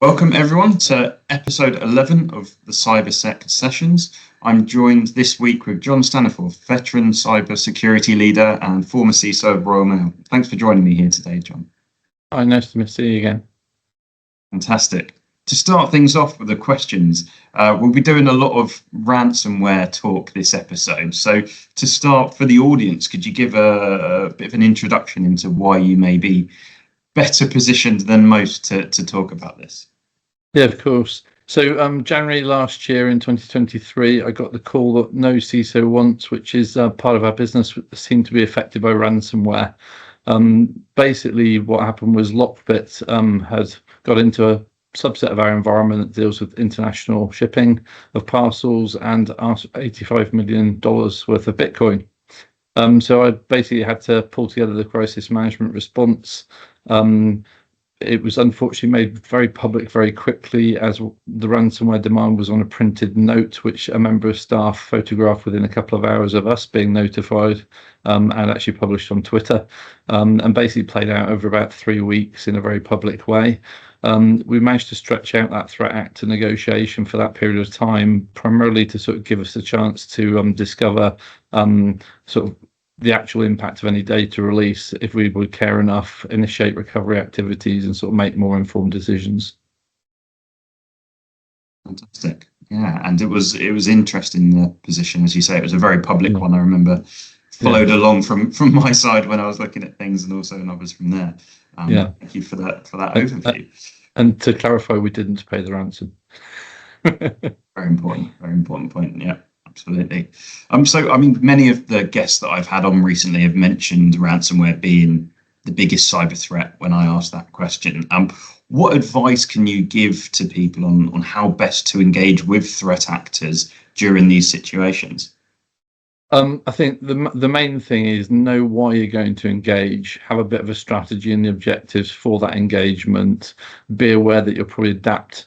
Welcome everyone to episode 11 of the CyberSec Sessions. I'm joined this week with Jon Staniforth, veteran cybersecurity leader and former CISO of Royal Mail. Thanks for joining me here today, Jon. Hi, nice to see you again. Fantastic. To start things off with the questions, we'll be doing a lot of ransomware talk this episode. So to start, for the audience, could you give a bit of an introduction into why you may be better positioned than most to talk about this? Yeah, of course. So January last year in 2023, I got the call that no CISO wants, which is part of our business, seemed to be affected by ransomware. Basically, what happened was Lockbit had got into a subset of our environment that deals with international shipping of parcels and asked $85 million worth of Bitcoin. So I basically had to pull together the crisis management response. It was unfortunately made very public very quickly, as the ransomware demand was on a printed note, which a member of staff photographed within a couple of hours of us being notified, and actually published on Twitter, and basically played out over about 3 weeks in a very public way. We managed to stretch out that threat actor negotiation for that period of time, primarily to sort of give us a chance to discover sort of the actual impact of any data release, if we would care enough, initiate recovery activities and sort of make more informed decisions. Fantastic. Yeah, and it was interesting, the position, as you say. It was a very public one. I remember followed along from my side when I was looking at things, and also others from there. Thank you for that overview. And to clarify, we didn't pay the ransom. Very important point. Yeah. Absolutely. So, I mean, many of the guests that I've had on recently have mentioned ransomware being the biggest cyber threat when I asked that question. What advice can you give to people on how best to engage with threat actors during these situations? I think the main thing is know why you're going to engage, have a bit of a strategy and the objectives for that engagement, be aware that you'll probably adapt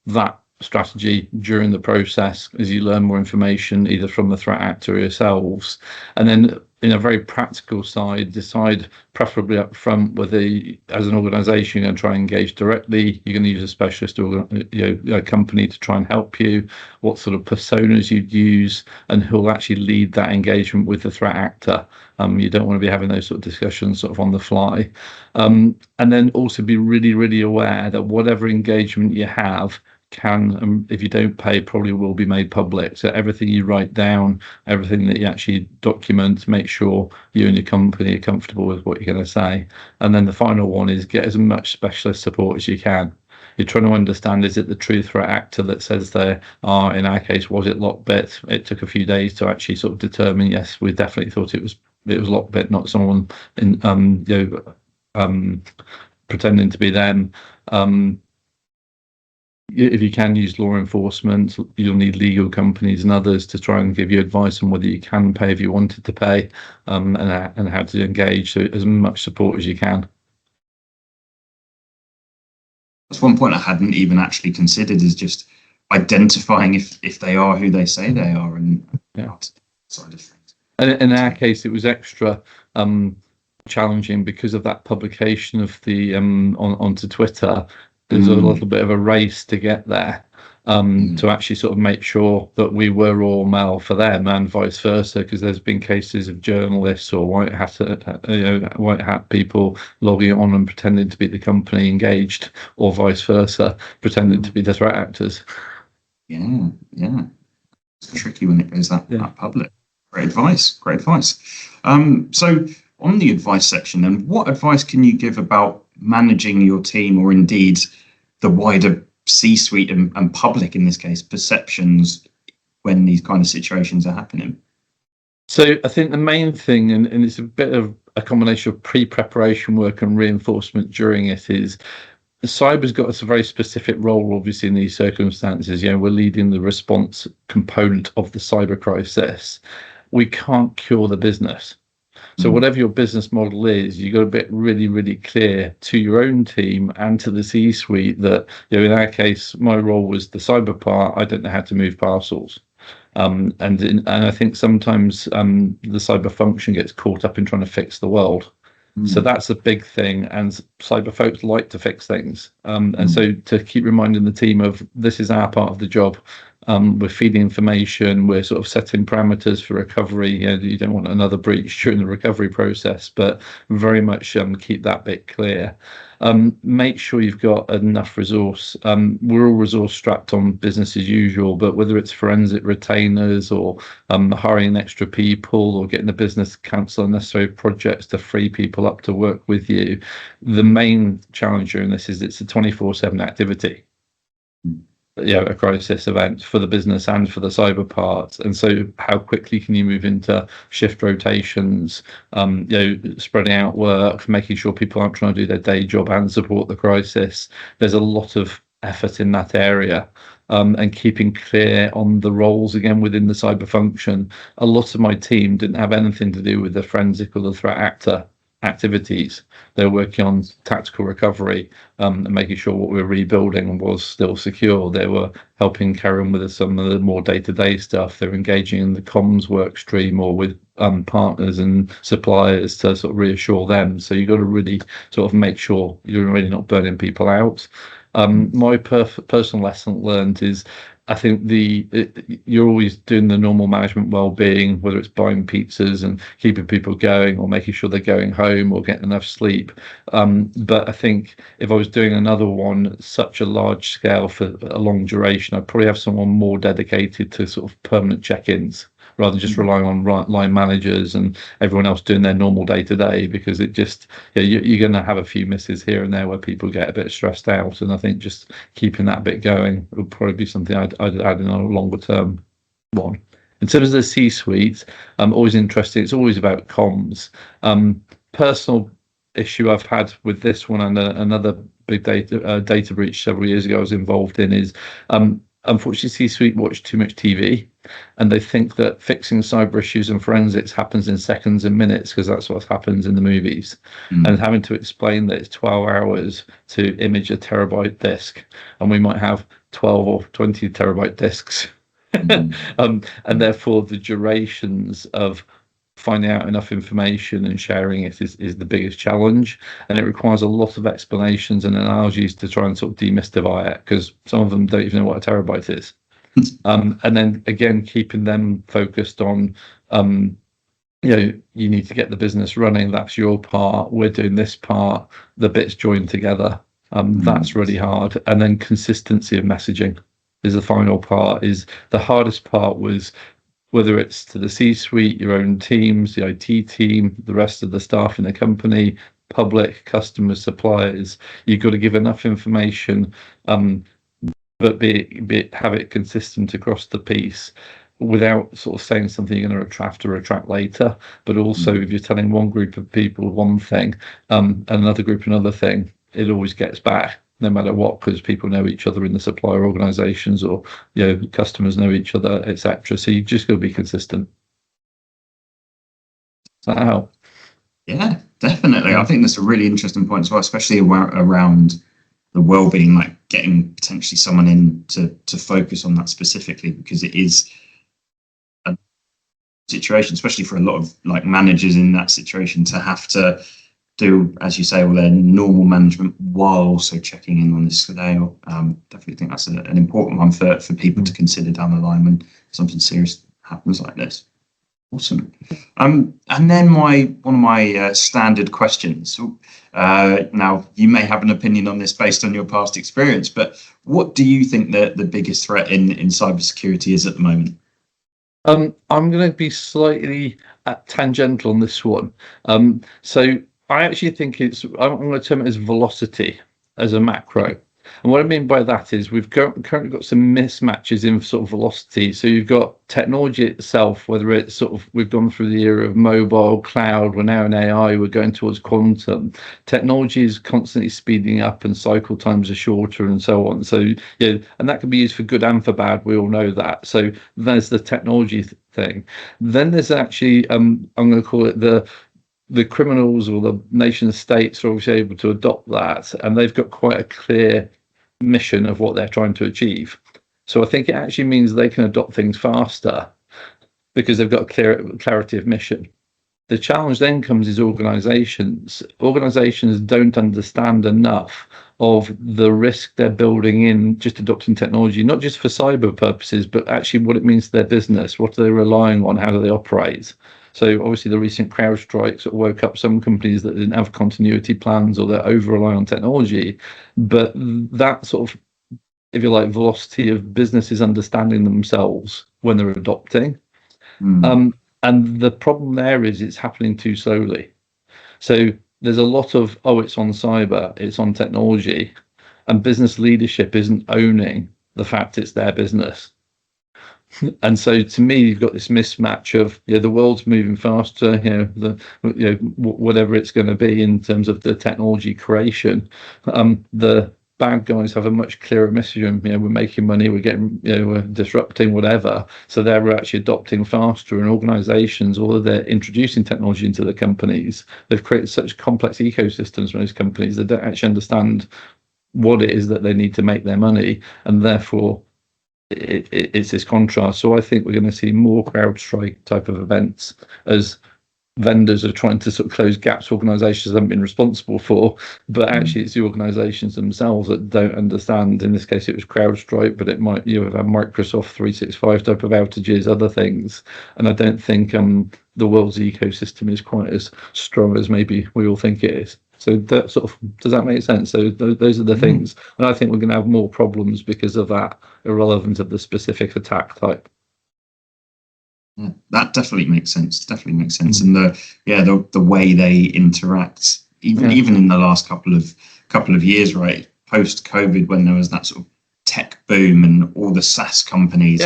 that strategy during the process as you learn more information either from the threat actor or yourselves, and then in a very practical side, decide preferably up front whether as an organization you're going to try and engage directly, you're going to use a specialist or a company to try and help you, what sort of personas you'd use, and who'll actually lead that engagement with the threat actor. You don't want to be having those sort of discussions sort of on the fly, and then also be really aware that whatever engagement you have can, if you don't pay, probably will be made public. So everything you write down, everything that you actually document, make sure you and your company are comfortable with what you're going to say. And then the final one is get as much specialist support as you can. You're trying to understand, is it the true threat actor that says they are, in our case, was it Lockbit? It took a few days to actually sort of determine, yes, we definitely thought it was Lockbit, not someone in pretending to be them. If you can use law enforcement, you'll need legal companies and others to try and give you advice on whether you can pay if you wanted to pay, and how to engage. So as much support as you can. That's one point I hadn't even actually considered, is just identifying if they are who they say they are, and side of things. And in our case, it was extra challenging because of that publication of the onto Twitter. There's a little bit of a race to get there, to actually sort of make sure that we were Royal Mail for them and vice versa, because there's been cases of journalists or white hat people logging on and pretending to be the company engaged, or vice versa, pretending to be the threat actors. Yeah. It's tricky when it goes that public. Great advice. So on the advice section, then, what advice can you give about managing your team, or indeed the wider C-suite and public, in this case, perceptions when these kind of situations are happening? So I think the main thing, and it's a bit of a combination of pre-preparation work and reinforcement during it, is cyber's got us a very specific role, obviously, in these circumstances. We're leading the response component of the cyber crisis. We can't cure the business. So whatever your business model is, you've got to be really clear to your own team and to the C-suite that, in our case, my role was the cyber part. I don't know how to move parcels. And I think sometimes the cyber function gets caught up in trying to fix the world. So that's a big thing, and cyber folks like to fix things. And so to keep reminding the team of this is our part of the job. We're feeding information, we're sort of setting parameters for recovery. You don't want another breach during the recovery process, but very much keep that bit clear. Make sure you've got enough resource. We're all resource strapped on business as usual, but whether it's forensic retainers or hiring extra people or getting the business to cancel unnecessary projects to free people up to work with you, the main challenge during this is it's a 24/7 activity. A crisis event for the business and for the cyber part. And so how quickly can you move into shift rotations, spreading out work, making sure people aren't trying to do their day job and support the crisis. There's a lot of effort in that area. And keeping clear on the roles again within the cyber function. A lot of my team didn't have anything to do with the forensic or the threat actor activities. They're working on tactical recovery and making sure what we're rebuilding was still secure. They were helping carry on with some of the more day-to-day stuff. They're engaging in the comms work stream or with partners and suppliers to sort of reassure them. So you've got to really sort of make sure you're really not burning people out. My personal lesson learned is I think you're always doing the normal management well-being, whether it's buying pizzas and keeping people going or making sure they're going home or getting enough sleep. But I think if I was doing another one, such a large scale for a long duration, I'd probably have someone more dedicated to sort of permanent check-ins rather than just relying on line managers and everyone else doing their normal day-to-day, because it just, you're going to have a few misses here and there where people get a bit stressed out. And I think just keeping that bit going would probably be something I'd add in a longer term one. In terms of the C-suite, always interesting. It's always about comms. Personal issue I've had with this one and another big data breach several years ago I was involved in is unfortunately C-suite watch too much TV and they think that fixing cyber issues and forensics happens in seconds and minutes because that's what happens in the movies. And having to explain that it's 12 hours to image a terabyte disk and we might have 12 or 20 terabyte disks and therefore the durations of finding out enough information and sharing it is the biggest challenge, and it requires a lot of explanations and analogies to try and sort of demystify it because some of them don't even know what a terabyte is. And then again keeping them focused on you need to get the business running, that's your part, we're doing this part, the bits joined together. That's really hard. And then consistency of messaging is the final part. Is the hardest part was whether it's to the C-suite, your own teams, the IT team, the rest of the staff in the company, public, customers, suppliers. You've got to give enough information, but have it consistent across the piece without sort of saying something you're going to retract later. But also, if you're telling one group of people one thing and another group another thing, it always gets back. No matter what, because people know each other in the supplier organizations or customers know each other, etc. So you just got to be consistent. Does that help? Yeah, definitely. I think that's a really interesting point as well, especially around the well-being, like getting potentially someone in to focus on that specifically, because it is a situation, especially for a lot of like managers in that situation, to have to do, as you say, all their normal management while also checking in on this scale. Definitely think that's an important one for people to consider down the line when something serious happens like this. Awesome. And then one of my standard questions. Now, you may have an opinion on this based on your past experience, but what do you think the biggest threat in cybersecurity is at the moment? I'm going to be slightly tangential on this one. So I actually think I'm going to term it as velocity as a macro. And what I mean by that is we've currently got some mismatches in sort of velocity. So you've got technology itself, whether it's sort of, we've gone through the era of mobile, cloud, we're now in AI, we're going towards quantum. Technology is constantly speeding up and cycle times are shorter and so on. So, and that can be used for good and for bad. We all know that. So there's the technology thing. Then there's actually, I'm going to call it the criminals or the nation states are obviously able to adopt that, and they've got quite a clear mission of what they're trying to achieve. So I think it actually means they can adopt things faster because they've got clarity of mission. The challenge then comes is organizations. Organizations don't understand enough of the risk they're building in just adopting technology, not just for cyber purposes, but actually what it means to their business. What are they relying on? How do they operate? So obviously the recent CrowdStrike sort of woke up some companies that didn't have continuity plans or they're over rely on technology. But that sort of, if you like, velocity of businesses understanding themselves when they're adopting. And the problem there is it's happening too slowly. So there's a lot of, oh, it's on cyber, it's on technology, and business leadership isn't owning the fact it's their business. And so to me, you've got this mismatch of, the world's moving faster, whatever it's going to be in terms of the technology creation. The bad guys have a much clearer message. We're making money, we're getting, we're disrupting, whatever. So they're actually adopting faster, and organizations, although they're introducing technology into the companies, they've created such complex ecosystems for those companies that don't actually understand what it is that they need to make their money, and therefore it's this contrast. So I think we're going to see more CrowdStrike type of events as vendors are trying to sort of close gaps organizations haven't been responsible for, but actually it's the organizations themselves that don't understand. In this case it was CrowdStrike, but it might, have Microsoft 365 type of outages, other things. And I don't think the world's ecosystem is quite as strong as maybe we all think it is. So that sort of, does that make sense? So those are the things, and I think we're going to have more problems because of that, irrelevant of the specific attack type. Yeah, that definitely makes sense. And the way they interact, even in the last couple of years, right, post COVID, when there was that sort of tech boom and all the SaaS companies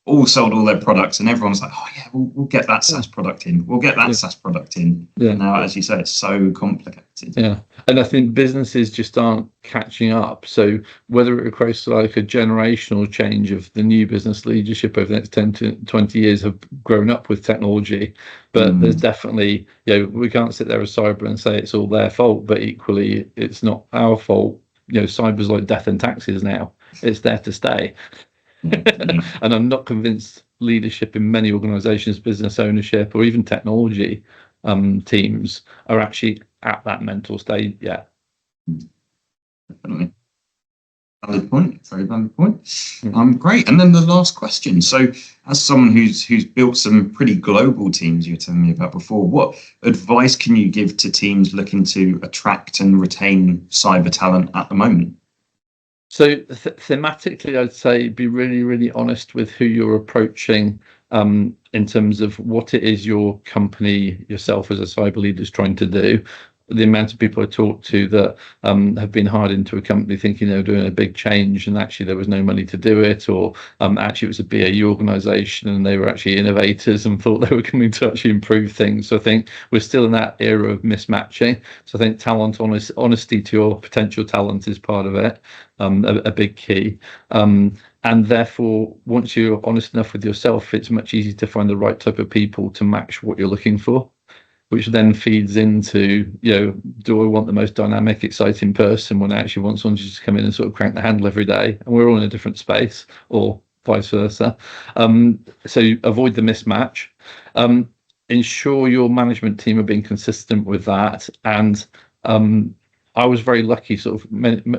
all sold all their products, and everyone's like, oh yeah, we'll get that SaaS product in. We'll get that SaaS product in. Yeah. And now, as you say, it's so complicated. Yeah, and I think businesses just aren't catching up. So whether it requires like a generational change of the new business leadership over the next 10 to 20 years have grown up with technology, but there's definitely, we can't sit there as cyber and say it's all their fault, but equally it's not our fault. Cyber's like death and taxes now. It's there to stay. And I'm not convinced leadership in many organizations, business ownership, or even technology teams are actually at that mental state yet. Definitely. Valid point. Very valid point. Great. And then the last question. So as someone who's built some pretty global teams you were telling me about before, what advice can you give to teams looking to attract and retain cyber talent at the moment? So thematically, I'd say be really, really honest with who you're approaching in terms of what it is your company, yourself as a cyber leader, is trying to do. The amount of people I talk to that have been hired into a company thinking they were doing a big change, and actually there was no money to do it, or actually it was a BAU organisation and they were actually innovators and thought they were coming to actually improve things. So I think we're still in that era of mismatching. So I think honesty to your potential talent is part of it, a big key. And therefore, once you're honest enough with yourself, it's much easier to find the right type of people to match what you're looking for, which then feeds into, do I want the most dynamic, exciting person when I actually want someone to just come in and sort of crank the handle every day? And we're all in a different space, or vice versa. So avoid the mismatch. Ensure your management team are being consistent with that. And I was very lucky, sort of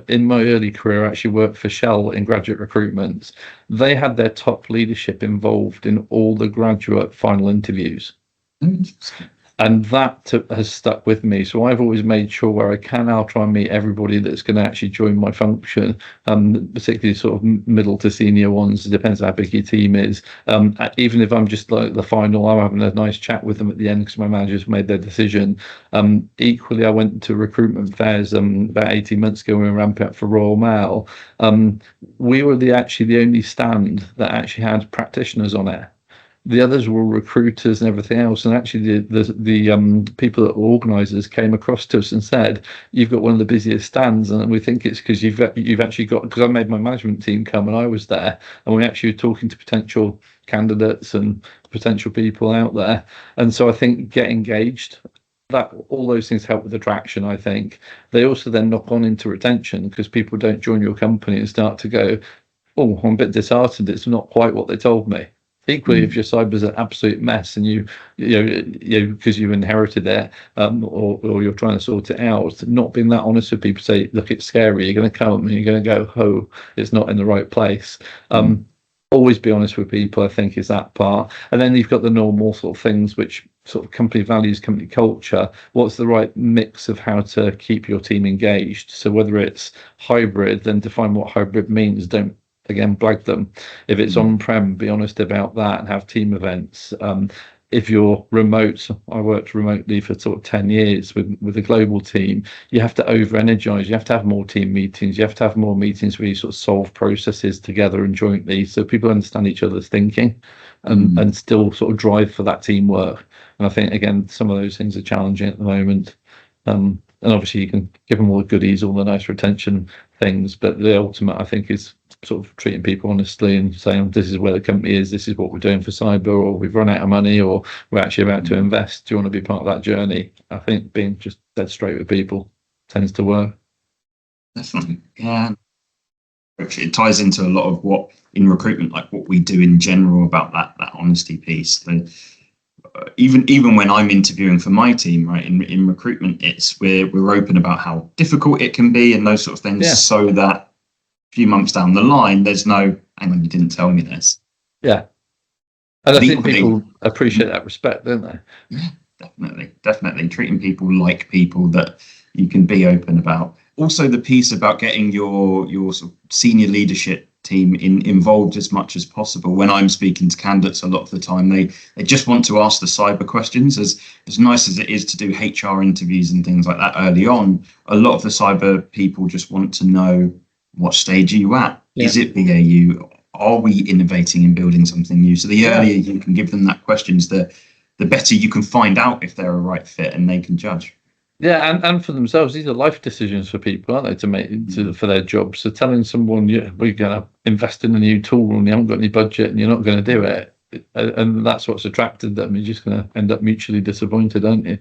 in my early career, I actually worked for Shell in graduate recruitment. They had their top leadership involved in all the graduate final interviews. And that has stuck with me. So I've always made sure where I can, I'll try and meet everybody that's going to actually join my function, particularly sort of middle to senior ones. It depends how big your team is. Even if I'm just like the final, I'm having a nice chat with them at the end because my managers made their decision. Equally, I went to recruitment fairs about 18 months ago when we were ramping up for Royal Mail. We were actually the only stand that actually had practitioners on it. The others were recruiters and everything else, and actually the people that were organisers came across to us and said, "You've got one of the busiest stands," and we think it's because you've actually got, because I made my management team come and I was there, and we actually were talking to potential candidates and potential people out there. And so I think get engaged. That all those things help with attraction. I think they also then knock on into retention, because people don't join your company and start to go, "Oh, I'm a bit disheartened. It's not quite what they told me." Equally, if your cyber's an absolute mess and you because you inherited it, or you're trying to sort it out, not being that honest with people, say, look, it's scary, you're going to come and you're going to go, oh, it's not in the right place. Always be honest with people, I think, is that part. And then you've got the normal sort of things, which sort of company values, company culture. What's the right mix of how to keep your team engaged? So whether it's hybrid, then define what hybrid means. Don't, again, blag them. If it's on-prem, be honest about that and have team events. If you're remote, I worked remotely for sort of 10 years with a global team, you have to over-energize, you have to have more team meetings, you have to have more meetings where you sort of solve processes together and jointly so people understand each other's thinking and still sort of drive for that teamwork. And I think, again, some of those things are challenging at the moment. And obviously you can give them all the goodies, all the nice retention things, but the ultimate, I think, is sort of treating people honestly and saying, this is where the company is, this is what we're doing for cyber, or we've run out of money, or we're actually about to invest. Do you want to be part of that journey? I think being just dead straight with people tends to work. Definitely, yeah. It ties into a lot of what in recruitment, like what we do in general about that honesty piece. Even when I'm interviewing for my team, right, in recruitment, it's we're open about how difficult it can be and those sort of things, so that a few months down the line, there's no, hang on, you didn't tell me this. Yeah. And I think people appreciate that respect, don't they? Yeah, definitely. Treating people like people that you can be open about. Also, the piece about getting your sort of senior leadership team involved as much as possible. When I'm speaking to candidates, a lot of the time they just want to ask the cyber questions. As nice as it is to do HR interviews and things like that early on, a lot of the cyber people just want to know, what stage are you at? Yeah. Is it BAU? Are we innovating and building something new? So the earlier you can give them that questions, the better you can find out if they're a right fit and they can judge. Yeah, and for themselves, these are life decisions for people, aren't they, to make for their jobs. So telling someone, we're going to invest in a new tool and you haven't got any budget and you're not going to do it, and that's what's attracted them, you're just going to end up mutually disappointed, aren't you?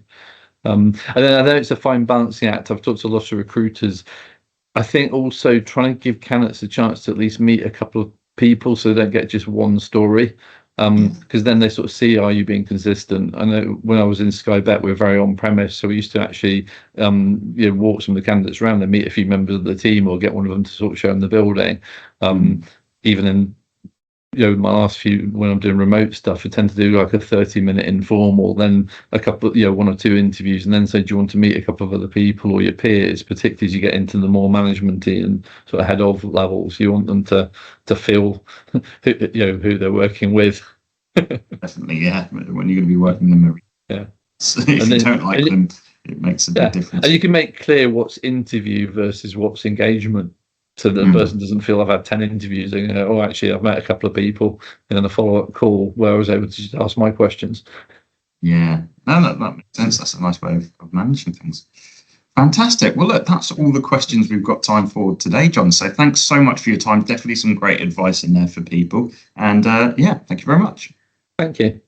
And then I know it's a fine balancing act. I've talked to lots of recruiters. I think also trying to give candidates a chance to at least meet a couple of people so they don't get just one story, because then they sort of see, are you being consistent? I know when I was in Sky Bet, we were very on-premise, so we used to actually walk some of the candidates around and meet a few members of the team or get one of them to sort of show them the building. Even in my last few, when I'm doing remote stuff, I tend to do like a 30-minute informal, then a couple, one or two interviews, and then say, do you want to meet a couple of other people or your peers, particularly as you get into the more management-y and sort of head of levels. You want them to feel who they're working with. Definitely, yeah. When you're going to be working them, so if you don't like them, it makes a big difference. And you can make clear what's interview versus what's engagement, so that the person doesn't feel I've had 10 interviews and actually I've met a couple of people in a follow-up call where I was able to just ask my questions. Yeah, no, that makes sense. That's a nice way of managing things. Fantastic. Well, look, that's all the questions we've got time for today, Jon. So thanks so much for your time. Definitely some great advice in there for people. And thank you very much. Thank you.